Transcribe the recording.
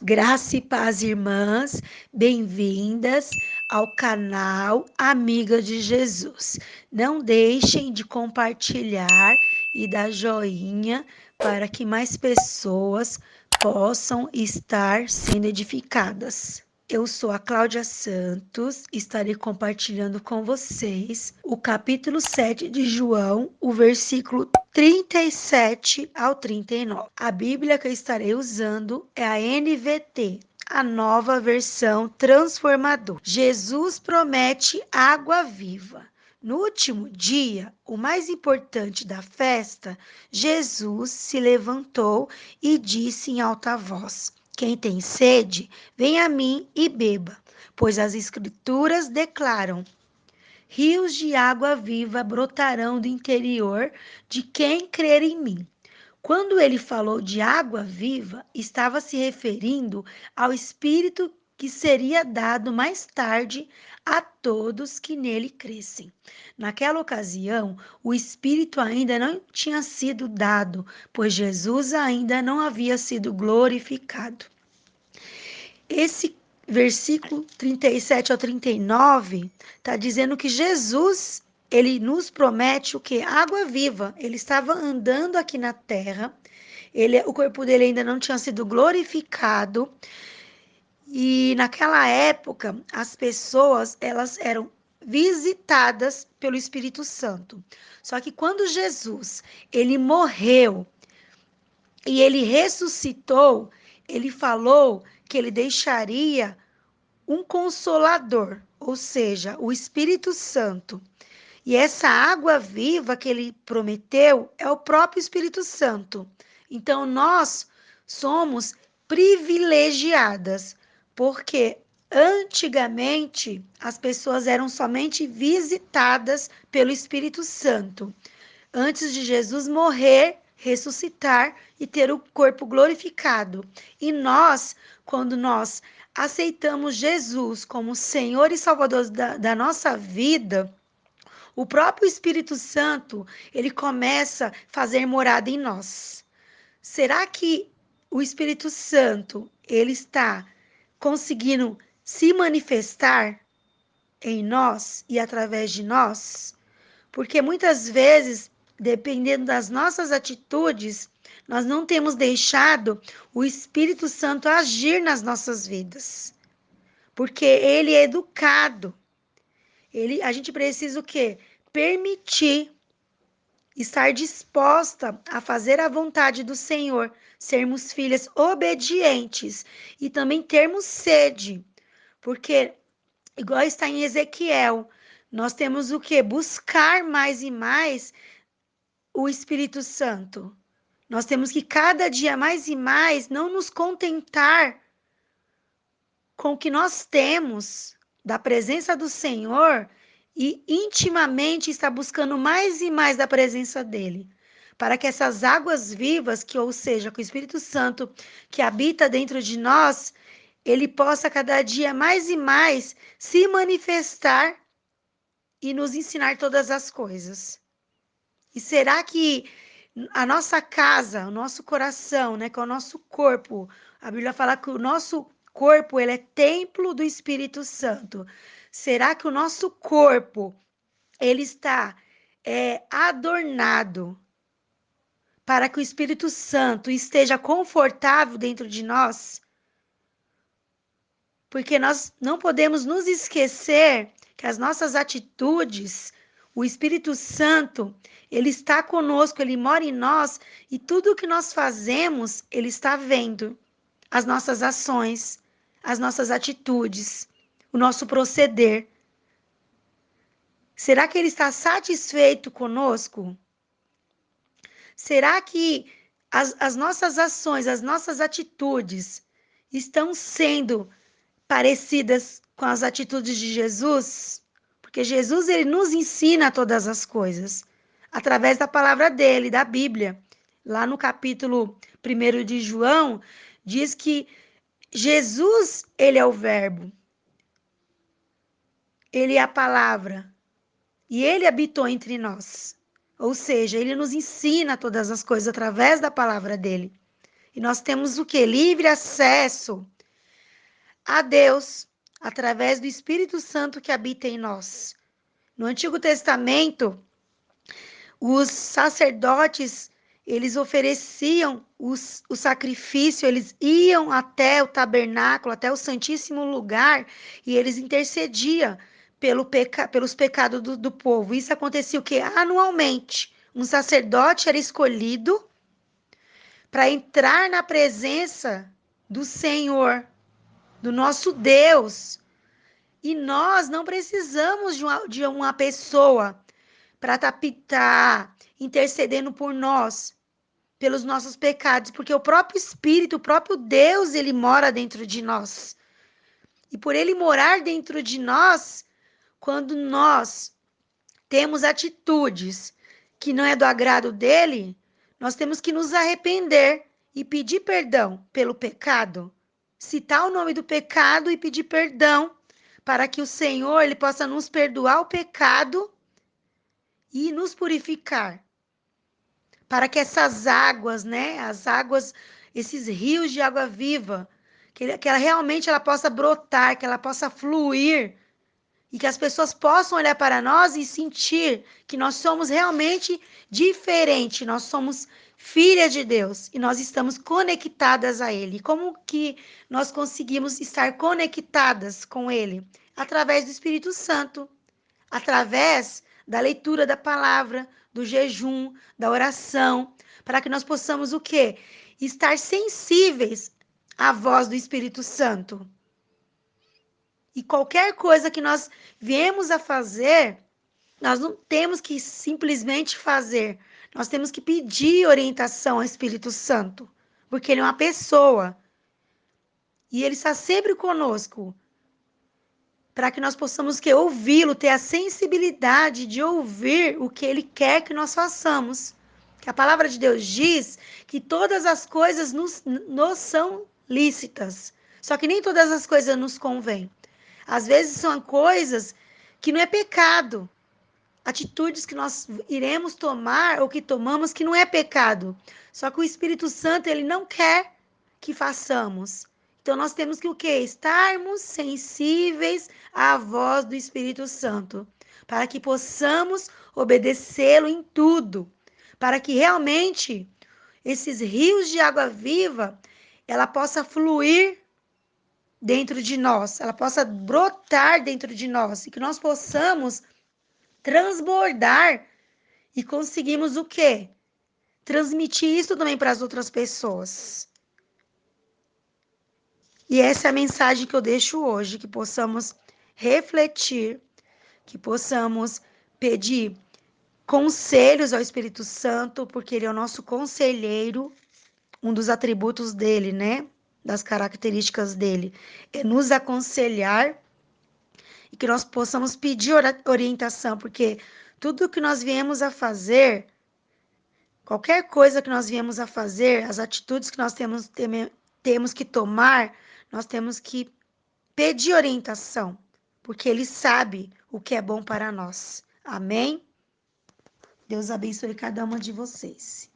Graça e paz, irmãs, bem-vindas ao canal Amiga de Jesus. Não deixem de compartilhar e dar joinha para que mais pessoas possam estar sendo edificadas. Eu sou a Cláudia Santos e estarei compartilhando com vocês o capítulo 7 de João, o versículo 37 ao 39. A Bíblia que eu estarei usando é a NVT, a nova versão transformadora. Jesus promete água viva. No último dia, o mais importante da festa, Jesus se levantou e disse em alta voz: Quem tem sede, vem a mim e beba, pois as Escrituras declaram: rios de água viva brotarão do interior de quem crer em mim. Quando ele falou de água viva, estava se referindo ao Espírito que seria dado mais tarde a todos que nele crescem. Naquela ocasião, o Espírito ainda não tinha sido dado, pois Jesus ainda não havia sido glorificado. Esse versículo 37 ao 39 está dizendo que Jesus, ele nos promete o quê? Água viva. Ele estava andando aqui na terra, o corpo dele ainda não tinha sido glorificado, e naquela época as pessoas, elas eram visitadas pelo Espírito Santo. Só que quando Jesus, ele morreu e ele ressuscitou, ele falou que ele deixaria um consolador, ou seja, o Espírito Santo. E essa água viva que ele prometeu é o próprio Espírito Santo. Então nós somos privilegiadas, porque antigamente as pessoas eram somente visitadas pelo Espírito Santo. Antes de Jesus morrer, ressuscitar e ter o corpo glorificado. E nós, quando nós aceitamos Jesus como Senhor e Salvador da nossa vida, o próprio Espírito Santo, ele começa a fazer morada em nós. Será que o Espírito Santo, ele está conseguindo se manifestar em nós e através de nós? Porque muitas vezes, dependendo das nossas atitudes, nós não temos deixado o Espírito Santo agir nas nossas vidas. Porque ele é educado. A gente precisa o quê? Permitir, estar disposta a fazer a vontade do Senhor, sermos filhas obedientes e também termos sede. Porque, igual está em Ezequiel, nós temos o quê? Buscar mais e mais o Espírito Santo. Nós temos que cada dia mais e mais não nos contentar com o que nós temos da presença do Senhor e intimamente estar buscando mais e mais da presença dele, para que essas águas vivas, ou seja, que o Espírito Santo que habita dentro de nós, ele possa cada dia mais e mais se manifestar e nos ensinar todas as coisas. E será que a nossa casa, o nosso coração, né, que é o nosso corpo, a Bíblia fala que o nosso corpo, ele é templo do Espírito Santo. Será que o nosso corpo, ele está adornado para que o Espírito Santo esteja confortável dentro de nós? Porque nós não podemos nos esquecer que as nossas atitudes, o Espírito Santo, ele está conosco, ele mora em nós e tudo o que nós fazemos, ele está vendo. As nossas ações, as nossas atitudes, o nosso proceder. Será que ele está satisfeito conosco? Será que as nossas ações, as nossas atitudes estão sendo parecidas com as atitudes de Jesus? Porque Jesus, ele nos ensina todas as coisas através da palavra dele, da Bíblia. Lá no capítulo 1 de João, diz que Jesus, ele é o verbo. Ele é a palavra. E ele habitou entre nós. Ou seja, ele nos ensina todas as coisas através da palavra dele. E nós temos o quê? Livre acesso a Deus através do Espírito Santo que habita em nós. No Antigo Testamento, os sacerdotes, eles ofereciam o sacrifício, eles iam até o tabernáculo, até o Santíssimo Lugar, e eles intercediam pelos pecados do povo. Isso acontecia o quê? Anualmente. Um sacerdote era escolhido para entrar na presença do Senhor, do nosso Deus. E nós não precisamos de uma pessoa para estar intercedendo por nós, pelos nossos pecados, porque o próprio Espírito, o próprio Deus, ele mora dentro de nós. E por ele morar dentro de nós, quando nós temos atitudes que não é do agrado dele, nós temos que nos arrepender e pedir perdão pelo pecado, citar o nome do pecado e pedir perdão para que o Senhor ele possa nos perdoar o pecado e nos purificar, para que essas águas, né, as águas, esses rios de água viva, que ela realmente ela possa brotar, que ela possa fluir e que as pessoas possam olhar para nós e sentir que nós somos realmente diferentes, nós somos filhas de Deus e nós estamos conectadas a Ele. Como que nós conseguimos estar conectadas com Ele? Através do Espírito Santo, através da leitura da palavra, do jejum, da oração, para que nós possamos o quê? Estar sensíveis à voz do Espírito Santo. E qualquer coisa que nós viemos a fazer, nós não temos que simplesmente fazer. Nós temos que pedir orientação ao Espírito Santo, porque ele é uma pessoa. E ele está sempre conosco, para que nós possamos ouvi-lo, ter a sensibilidade de ouvir o que ele quer que nós façamos. Que a palavra de Deus diz que todas as coisas nos são lícitas, só que nem todas as coisas nos convêm. Às vezes são coisas que não é pecado, atitudes que nós iremos tomar ou que tomamos que não é pecado. Só que o Espírito Santo ele não quer que façamos. Então nós temos que o quê? Estarmos sensíveis à voz do Espírito Santo, para que possamos obedecê-lo em tudo, para que realmente esses rios de água viva ela possa fluir dentro de nós, ela possa brotar dentro de nós e que nós possamos transbordar e conseguimos o quê? Transmitir isso também para as outras pessoas. E essa é a mensagem que eu deixo hoje, que possamos refletir, que possamos pedir conselhos ao Espírito Santo, porque ele é o nosso conselheiro, um dos atributos dele, né? Das características dele, é nos aconselhar e que nós possamos pedir orientação, porque tudo que nós viemos a fazer, qualquer coisa que nós viemos a fazer, as atitudes que nós temos que tomar, nós temos que pedir orientação, porque ele sabe o que é bom para nós. Amém? Deus abençoe cada uma de vocês.